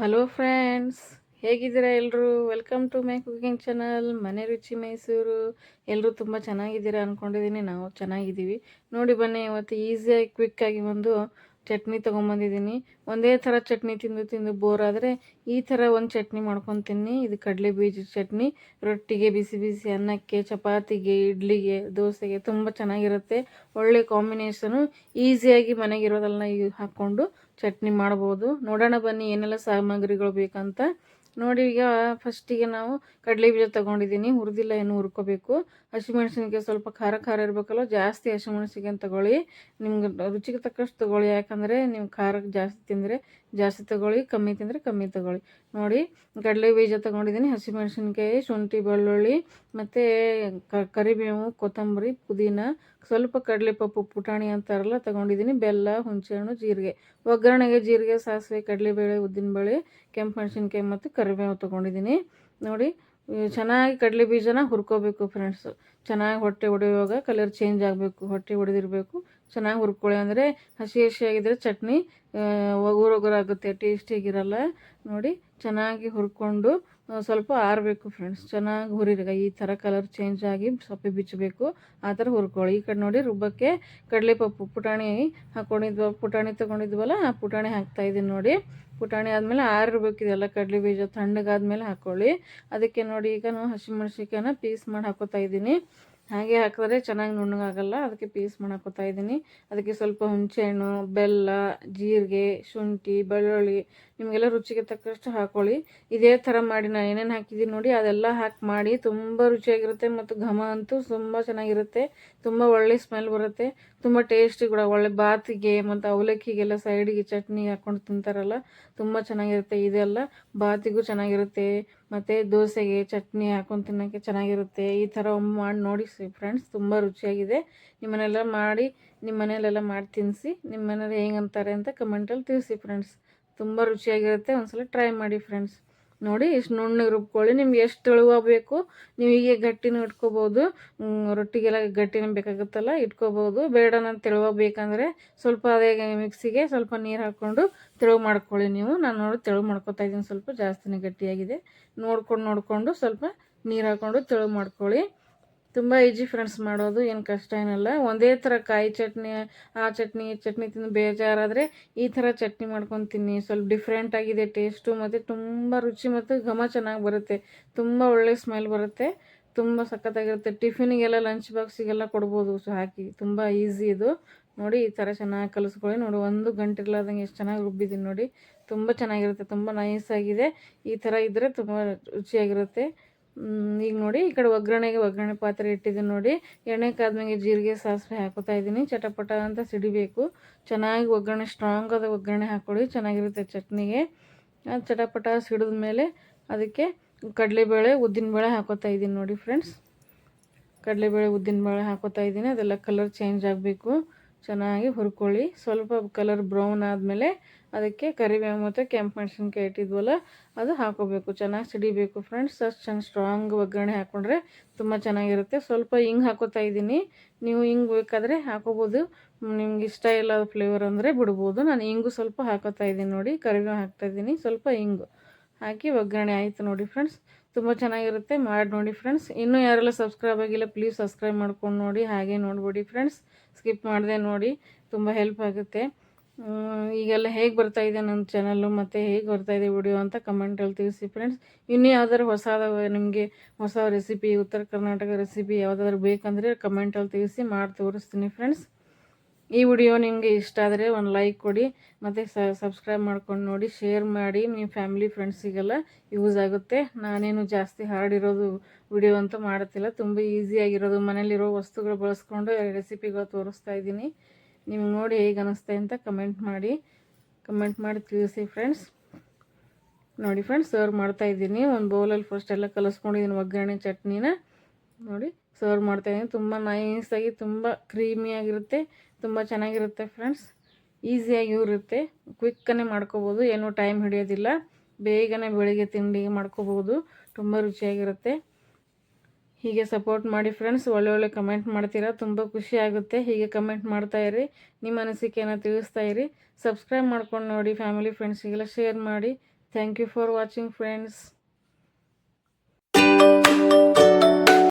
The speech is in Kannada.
ಹಲೋ ಫ್ರೆಂಡ್ಸ್, ಹೇಗಿದ್ದೀರಾ ಎಲ್ಲರೂ? Welcome to my cooking channel ಮನೆ ರುಚಿ ಮೈಸೂರು. ಎಲ್ಲರೂ ತುಂಬ ಚೆನ್ನಾಗಿದ್ದೀರಾ ಅಂದ್ಕೊಂಡಿದ್ದೀನಿ. ನಾವು ಚೆನ್ನಾಗಿದ್ದೀವಿ. ನೋಡಿ ಬನ್ನಿ, ಇವತ್ತು ಈಸಿಯಾಗಿ ಕ್ವಿಕ್ಕಾಗಿ ಒಂದು ಚಟ್ನಿ ತೊಗೊಂಬಂದಿದ್ದೀನಿ. ಒಂದೇ ಥರ ಚಟ್ನಿ ತಿಂದು ತಿಂದು ಬೋರ್ ಆದರೆ ಈ ಥರ ಒಂದು ಚಟ್ನಿ ಮಾಡ್ಕೊತೀನಿ. ಇದು ಕಡಲೆ ಬೀಜದ ಚಟ್ನಿ. ರೊಟ್ಟಿಗೆ, ಬಿಸಿ ಬಿಸಿ ಅನ್ನಕ್ಕೆ, ಚಪಾತಿಗೆ, ಇಡ್ಲಿಗೆ, ದೋಸೆಗೆ ತುಂಬ ಚೆನ್ನಾಗಿರುತ್ತೆ. ಒಳ್ಳೆ ಕಾಂಬಿನೇಷನು. ಈಸಿಯಾಗಿ ಮನೆಗಿರೋದೆಲ್ಲ ಹಾಕ್ಕೊಂಡು ಚಟ್ನಿ ಮಾಡ್ಬೋದು. ನೋಡೋಣ ಬನ್ನಿ ಏನೆಲ್ಲ ಸಾಮಗ್ರಿಗಳು ಬೇಕಂತ. ನೋಡಿ, ಈಗ ಫಸ್ಟಿಗೆ ನಾವು ಕಡಲೆ ಬೀಜ ತೊಗೊಂಡಿದ್ದೀನಿ. ಹುರಿದಿಲ್ಲ, ಏನು ಹುರ್ಕೋಬೇಕು. ಹಸಿಮೆಣ್ಸಿನ್ಕಾಯಿ ಸ್ವಲ್ಪ ಖಾರ ಖಾರ ಇರಬೇಕಲ್ಲ, ಜಾಸ್ತಿ ಹಸಿಮೆಣ್ಸಿನ್ಕಾಯಿ ತೊಗೊಳ್ಳಿ. ನಿಮ್ಗೆ ರುಚಿಗೆ ತಕ್ಕಷ್ಟು ತೊಗೊಳ್ಳಿ. ಯಾಕಂದರೆ ನೀವು ಖಾರಕ್ಕೆ ಜಾಸ್ತಿ ತಿಂದರೆ ಜಾಸ್ತಿ ತೊಗೊಳ್ಳಿ, ಕಮ್ಮಿ ತಿಂದರೆ ಕಮ್ಮಿ ತೊಗೊಳ್ಳಿ. ನೋಡಿ, ಕಡಲೆ ಬೀಜ ತೊಗೊಂಡಿದ್ದೀನಿ, ಹಸಿಮೆಣ್ಸಿನ್ಕಾಯಿ, ಶುಂಠಿ, ಬೆಳ್ಳುಳ್ಳಿ ಮತ್ತು ಕರಿಬೇವು, ಕೊತ್ತಂಬರಿ, ಪುದೀನ, ಸ್ವಲ್ಪ ಕಡಲೆಪಪ್ಪು, ಪುಟಾಣಿ ಅಂತಾರಲ್ಲ ತೊಗೊಂಡಿದ್ದೀನಿ, ಬೆಲ್ಲ, ಹುಣಸೆಹಣ್ಣು, ಜೀರಿಗೆ. ಒಗ್ಗರಣೆಗೆ ಜೀರಿಗೆ, ಸಾಸಿವೆ, ಕಡಲೆಬೇಳೆ, ಉದ್ದಿನಬೇಳೆ, ಕೆಂಪು ಮೆಣಸಿನ್ಕಾಯಿ ಮತ್ತು ಕರಿಬೇವು ತೊಗೊಂಡಿದ್ದೀನಿ. ನೋಡಿ, ಚೆನ್ನಾಗಿ ಕಡಲೆ ಬೀಜನ ಹುರ್ಕೋಬೇಕು ಫ್ರೆಂಡ್ಸು. ಚೆನ್ನಾಗಿ ಹೊಟ್ಟೆ ಹೊಡೆಯುವಾಗ ಕಲರ್ ಚೇಂಜ್ ಆಗಬೇಕು, ಹೊಟ್ಟೆ ಹೊಡೆದಿರಬೇಕು. ಚೆನ್ನಾಗಿ ಹುರ್ಕೊಳ್ಳಿ, ಅಂದರೆ ಹಸಿ ಹಸಿಯಾಗಿದ್ದರೆ ಚಟ್ನಿ ಒಗುರೊಗುರಾಗುತ್ತೆ, ಟೇಸ್ಟಿಯಾಗಿರಲ್ಲ. ನೋಡಿ, ಚೆನ್ನಾಗಿ ಹುರ್ಕೊಂಡು ಸ್ವಲ್ಪ ಆರಬೇಕು ಫ್ರೆಂಡ್ಸ್. ಚೆನ್ನಾಗಿ ಹುರಿದಾಗ ಈ ಥರ ಕಲರ್ ಚೇಂಜ್ ಆಗಿ ಸಪ್ಪೆ ಬಿಚ್ಚಬೇಕು, ಆ ಥರ ಹುರ್ಕೊಳ್ಳಿ. ಈ ಕಡೆ ನೋಡಿ, ರುಬ್ಬಕ್ಕೆ ಕಡಲೆಪಪ್ಪು, ಪುಟಾಣಿ ಪುಟಾಣಿ ತೊಗೊಂಡಿದ್ವಲ್ಲ, ಆ ಪುಟಾಣಿ ಹಾಕ್ತಾಯಿದ್ದೀನಿ. ನೋಡಿ, ಪುಟಾಣಿ ಆದಮೇಲೆ ಆರಿರ್ಬೇಕಿದೆಲ್ಲ ಕಡಲೆ ಬೀಜ, ತಣ್ಣಗಾದ್ಮೇಲೆ ಹಾಕ್ಕೊಳ್ಳಿ. ಅದಕ್ಕೆ ನೋಡಿ, ಈಗ ನಾನು ಹಸಿಮೆಣ್ಸಿನ್ಕಾಯಿನ ಪೀಸ್ ಮಾಡಿ ಹಾಕೋತಾ ಇದ್ದೀನಿ. ಹಾಗೆ ಹಾಕಿದ್ರೆ ಚೆನ್ನಾಗಿ ನುಣ್ಣಗಾಗಲ್ಲ, ಅದಕ್ಕೆ ಪೀಸ್ ಮಾಡಿ ಹಾಕೋತಾ ಇದ್ದೀನಿ. ಅದಕ್ಕೆ ಸ್ವಲ್ಪ ಹುಣಸೆಹಣ್ಣು, ಬೆಲ್ಲ, ಜೀರಿಗೆ, ಶುಂಠಿ, ಬೆಳ್ಳುಳ್ಳಿ ನಿಮಗೆಲ್ಲ ರುಚಿಗೆ ತಕ್ಕಷ್ಟು ಹಾಕ್ಕೊಳ್ಳಿ. ಇದೇ ಥರ ಮಾಡಿ ನಾನು ಏನೇನು ಹಾಕಿದ್ದೀನಿ ನೋಡಿ, ಅದೆಲ್ಲ ಹಾಕಿ ಮಾಡಿ. ತುಂಬ ರುಚಿಯಾಗಿರುತ್ತೆ ಮತ್ತು ಘಮ ಅಂತೂ ತುಂಬ ಚೆನ್ನಾಗಿರುತ್ತೆ. ತುಂಬ ಒಳ್ಳೆ ಸ್ಮೆಲ್ ಬರುತ್ತೆ, ತುಂಬ ಟೇಸ್ಟಿ ಕೂಡ. ಒಳ್ಳೆ ಬಾತಿಗೆ ಮತ್ತು ಅವಲಕ್ಕಿಗೆಲ್ಲ ಸೈಡಿಗೆ ಚಟ್ನಿ ಹಾಕ್ಕೊಂಡು ತಿಂತಾರಲ್ಲ, ತುಂಬ ಚೆನ್ನಾಗಿರುತ್ತೆ. ಇದೆಲ್ಲ ಬಾತಿಗೂ ಚೆನ್ನಾಗಿರುತ್ತೆ ಮತ್ತು ದೋಸೆಗೆ ಚಟ್ನಿ ಹಾಕ್ಕೊಂಡು ತಿನ್ನೋಕ್ಕೆ ಚೆನ್ನಾಗಿರುತ್ತೆ. ಈ ಥರ ಒಮ್ಮೆ ಮಾಡಿ ನೋಡಿ ಫ್ರೆಂಡ್ಸ್, ತುಂಬ ರುಚಿಯಾಗಿದೆ. ನಿಮ್ಮ ಮನೆಯಲ್ಲೆಲ್ಲ ಮಾಡಿ ತಿನ್ನಿಸಿ. ನಿಮ್ಮ ಮನೇಲಿ ಹೆಂಗಂತಾರೆ ಅಂತ ಕಮೆಂಟಲ್ಲಿ ತಿಳಿಸಿ ಫ್ರೆಂಡ್ಸ್. ತುಂಬ ರುಚಿಯಾಗಿರುತ್ತೆ, ಒಂದ್ಸಲ ಟ್ರೈ ಮಾಡಿ ಫ್ರೆಂಡ್ಸ್. ನೋಡಿ, ಇಷ್ಟು ನುಣ್ಣಗೆ ರುಬ್ಕೊಳ್ಳಿ. ನಿಮ್ಗೆ ಎಷ್ಟು ತೆಳುವ ಬೇಕು, ನೀವು ಹೀಗೆ ಗಟ್ಟಿನೂ ಇಟ್ಕೋಬೋದು. ರೊಟ್ಟಿಗೆಲ್ಲ ಗಟ್ಟಿನ ಬೇಕಾಗುತ್ತಲ್ಲ, ಇಟ್ಕೋಬೋದು. ಬೇಡ ನಾನು ತೆಳುವ ಬೇಕಂದರೆ ಸ್ವಲ್ಪ ಅದೇ ಮಿಕ್ಸಿಗೆ ಸ್ವಲ್ಪ ನೀರು ಹಾಕ್ಕೊಂಡು ತೆಳು ಮಾಡ್ಕೊಳ್ಳಿ ನೀವು. ನಾನು ನೋಡಿ ತೆಳು ಮಾಡ್ಕೊತಾ ಇದ್ದೀನಿ, ಸ್ವಲ್ಪ ಜಾಸ್ತಿನೇ ಗಟ್ಟಿಯಾಗಿದೆ. ನೋಡ್ಕೊಂಡು ಸ್ವಲ್ಪ ನೀರು ಹಾಕ್ಕೊಂಡು ತೆಳು ಮಾಡ್ಕೊಳ್ಳಿ. ತುಂಬ ಈಜಿ ಫ್ರೆಂಡ್ಸ್, ಮಾಡೋದು ಏನು ಕಷ್ಟ ಏನಲ್ಲ. ಒಂದೇ ಥರ ಕಾಯಿ ಚಟ್ನಿ, ಆ ಚಟ್ನಿ ಈ ಚಟ್ನಿ ತಿಂದು ಬೇಜಾರಾದರೆ ಈ ಥರ ಚಟ್ನಿ ಮಾಡ್ಕೊತೀನಿ. ಸ್ವಲ್ಪ ಡಿಫ್ರೆಂಟ್ ಆಗಿದೆ ಟೇಸ್ಟು, ಮತ್ತು ತುಂಬ ರುಚಿ ಮತ್ತು ಘಮ ಚೆನ್ನಾಗಿ ಬರುತ್ತೆ. ತುಂಬ ಒಳ್ಳೆ ಸ್ಮೆಲ್ ಬರುತ್ತೆ, ತುಂಬ ಸಖತ್ತಾಗಿರುತ್ತೆ. ಟಿಫಿನಿಗೆಲ್ಲ, ಲಂಚ್ ಬಾಕ್ಸಿಗೆಲ್ಲ ಕೊಡ್ಬೋದು ಹಾಕಿ. ತುಂಬ ಈಸಿ ಇದು. ನೋಡಿ, ಈ ಥರ ಚೆನ್ನಾಗಿ ಕಲಿಸ್ಕೊಳ್ಳಿ. ನೋಡಿ, 1 ಗಂಟೆ ಇರ್ಲಾರ್ದಂಗೆ ಎಷ್ಟು ಚೆನ್ನಾಗಿ ರುಬ್ಬಿದ್ದೀನಿ ನೋಡಿ. ತುಂಬ ಚೆನ್ನಾಗಿರುತ್ತೆ, ತುಂಬ ನೈಸಾಗಿದೆ. ಈ ಥರ ಇದ್ದರೆ ತುಂಬ ರುಚಿಯಾಗಿರುತ್ತೆ. ಈಗ ನೋಡಿ, ಈ ಕಡೆ ಒಗ್ಗರಣೆ ಪಾತ್ರೆ ಇಟ್ಟಿದ್ದೀನಿ. ನೋಡಿ, ಎಣ್ಣೆ ಕಾದ್ಮೇಲೆ ಜೀರಿಗೆ, ಸಾಸಿವೆ ಹಾಕೋತಾ ಇದ್ದೀನಿ. ಚಟಪಟ ಅಂತ ಸಿಡಿಬೇಕು. ಚೆನ್ನಾಗಿ ಒಗ್ಗರಣೆ, ಸ್ಟ್ರಾಂಗ್ ಆದ ಒಗ್ಗರಣೆ ಹಾಕ್ಕೊಳ್ಳಿ, ಚೆನ್ನಾಗಿರುತ್ತೆ ಚಟ್ನಿಗೆ. ಚಟಪಟ ಸಿಡಿದ ಮೇಲೆ ಅದಕ್ಕೆ ಕಡಲೆಬೇಳೆ, ಉದ್ದಿನಬೇಳೆ ಹಾಕೋತಾ ಇದ್ದೀನಿ. ನೋಡಿ ಫ್ರೆಂಡ್ಸ್, ಕಡಲೆಬೇಳೆ, ಉದ್ದಿನಬೇಳೆ ಹಾಕೋತಾ ಇದ್ದೀನಿ. ಅದೆಲ್ಲ ಕಲರ್ ಚೇಂಜ್ ಆಗಬೇಕು, ಚೆನ್ನಾಗಿ ಹುರ್ಕೊಳ್ಳಿ. ಸ್ವಲ್ಪ ಕಲರ್ ಬ್ರೌನ್ ಆದಮೇಲೆ ಅದಕ್ಕೆ ಕರಿಬೇವು ಮತ್ತು ಕೆಂಪು ಮೆಣಸಿನ್ಕಾಯಿ ಇಟ್ಟಿದ್ವಲ್ಲ, ಅದು ಹಾಕೋಬೇಕು. ಚೆನ್ನಾಗಿ ಸಿಡಿಬೇಕು ಫ್ರೆಂಡ್ಸ್. ಅಷ್ಟು ಚೆನ್ನಾಗಿ ಸ್ಟ್ರಾಂಗ್ ಒಗ್ಗರಣೆ ಹಾಕ್ಕೊಂಡ್ರೆ ತುಂಬ ಚೆನ್ನಾಗಿರುತ್ತೆ. ಸ್ವಲ್ಪ ಹಿಂಗೆ ಹಾಕೋತಾ ಇದ್ದೀನಿ. ನೀವು ಹಿಂಗೆ ಬೇಕಾದರೆ ಹಾಕೋಬೋದು, ನಿಮ್ಗೆ ಇಷ್ಟ ಇಲ್ಲ ಫ್ಲೇವರ್ ಅಂದರೆ ಬಿಡ್ಬೋದು. ನಾನು ಹಿಂಗು ಸ್ವಲ್ಪ ಹಾಕೋತಾ ಇದ್ದೀನಿ. ನೋಡಿ, ಕರಿಬೇವು ಹಾಕ್ತಾಯಿದ್ದೀನಿ, ಸ್ವಲ್ಪ ಹಿಂಗು ಹಾಕಿ ಒಗ್ಗರಣೆ ಆಯಿತು ನೋಡಿ ಫ್ರೆಂಡ್ಸ್. ತುಂಬ ಚೆನ್ನಾಗಿರುತ್ತೆ, ಮಾಡಿ ನೋಡಿ ಫ್ರೆಂಡ್ಸ್. ಇನ್ನೂ ಯಾರೆಲ್ಲ ಸಬ್ಸ್ಕ್ರೈಬ್ ಆಗಿಲ್ಲ, ಪ್ಲೀಸ್ ಸಬ್ಸ್ಕ್ರೈಬ್ ಮಾಡ್ಕೊಂಡು ನೋಡಿ. ಹಾಗೆ ನೋಡ್ಬಿಡಿ ಫ್ರೆಂಡ್ಸ್, ಸ್ಕಿಪ್ ಮಾಡಿದೆ ನೋಡಿ, ತುಂಬ ಹೆಲ್ಪ್ ಆಗುತ್ತೆ. ಈಗೆಲ್ಲ ಹೇಗೆ ಬರ್ತಾಯಿದೆ ನನ್ನ ಚಾನಲ್ಲು, ಮತ್ತು ಹೇಗೆ ಬರ್ತಾಯಿದೆ ವಿಡಿಯೋ ಅಂತ ಕಮೆಂಟಲ್ಲಿ ತಿಳಿಸಿ ಫ್ರೆಂಡ್ಸ್. ಇನ್ನೂ ಯಾವ್ದಾದ್ರು ನಿಮಗೆ ಹೊಸ ರೆಸಿಪಿ, ಉತ್ತರ ಕರ್ನಾಟಕ ರೆಸಿಪಿ ಯಾವುದಾದ್ರು ಬೇಕಂದರೆ ಕಮೆಂಟಲ್ಲಿ ತಿಳಿಸಿ, ಮಾಡಿ ತೋರಿಸ್ತೀನಿ ಫ್ರೆಂಡ್ಸ್. ಈ ವಿಡಿಯೋ ನಿಮಗೆ ಇಷ್ಟ ಆದರೆ ಒಂದು ಲೈಕ್ ಕೊಡಿ, ಮತ್ತು ಸಬ್ಸ್ಕ್ರೈಬ್ ಮಾಡ್ಕೊಂಡು ನೋಡಿ, ಶೇರ್ ಮಾಡಿ. ನಿಮ್ಮ ಫ್ಯಾಮಿಲಿ ಫ್ರೆಂಡ್ಸಿಗೆಲ್ಲ ಯೂಸ್ ಆಗುತ್ತೆ. ನಾನೇನು ಜಾಸ್ತಿ ಹಾರ್ಡ್ ಇರೋದು ವಿಡಿಯೋ ಅಂತೂ ಮಾಡುತ್ತಿಲ್ಲ, ತುಂಬ ಈಸಿಯಾಗಿರೋದು ಮನೇಲಿರೋ ವಸ್ತುಗಳು ಬಳಸ್ಕೊಂಡು ರೆಸಿಪಿಗಳು ತೋರಿಸ್ತಾ ಇದ್ದೀನಿ. ನೀವು ನೋಡಿ ಹೇಗೆ ಅನ್ನಿಸ್ತಾ ಅಂತ ಕಮೆಂಟ್ ಮಾಡಿ ತಿಳಿಸಿ ಫ್ರೆಂಡ್ಸ್. ನೋಡಿ ಫ್ರೆಂಡ್ಸ್, ಸರ್ವ್ ಮಾಡ್ತಾಯಿದ್ದೀನಿ. ಒಂದು ಬೌಲಲ್ಲಿ ಫಸ್ಟ್ ಎಲ್ಲ ಕಲಿಸ್ಕೊಂಡಿದ್ದೀನಿ ಒಗ್ಗರಣೆ ಚಟ್ನಿನ. ನೋಡಿ, ಸರ್ವ್ ಮಾಡ್ತಾಯಿದ್ದೀನಿ. ತುಂಬ ನೈಸಾಗಿ, ತುಂಬ ಕ್ರೀಮಿಯಾಗಿರುತ್ತೆ, ತುಂಬ ಚೆನ್ನಾಗಿರುತ್ತೆ ಫ್ರೆಂಡ್ಸ್. ಈಸಿಯಾಗಿಯೂ ಇರುತ್ತೆ, ಕ್ವಿಕ್ಕನ್ನೇ ಮಾಡ್ಕೋಬೋದು, ಏನೂ ಟೈಮ್ ಹಿಡಿಯೋದಿಲ್ಲ. ಬೇಗನೆ ಬೆಳಿಗ್ಗೆ ತಿಂಡಿಗೆ ಮಾಡ್ಕೋಬೋದು, ತುಂಬ ರುಚಿಯಾಗಿರುತ್ತೆ. ಹೀಗೆ ಸಪೋರ್ಟ್ ಮಾಡಿ ಫ್ರೆಂಡ್ಸ್. ಒಳ್ಳೆ ಕಮೆಂಟ್ ಮಾಡ್ತೀರಾ, ತುಂಬ ಖುಷಿ ಆಗುತ್ತೆ. ಹೀಗೆ ಕಮೆಂಟ್ ಮಾಡ್ತಾಯಿರಿ, ನಿಮ್ಮ ಅನಿಸಿಕೆಯನ್ನು ತಿಳಿಸ್ತಾಯಿರಿ. ಸಬ್ಸ್ಕ್ರೈಬ್ ಮಾಡ್ಕೊಂಡು ನೋಡಿ, ಫ್ಯಾಮಿಲಿ ಫ್ರೆಂಡ್ಸಿಗೆಲ್ಲ ಶೇರ್ ಮಾಡಿ. Thank you for watching friends.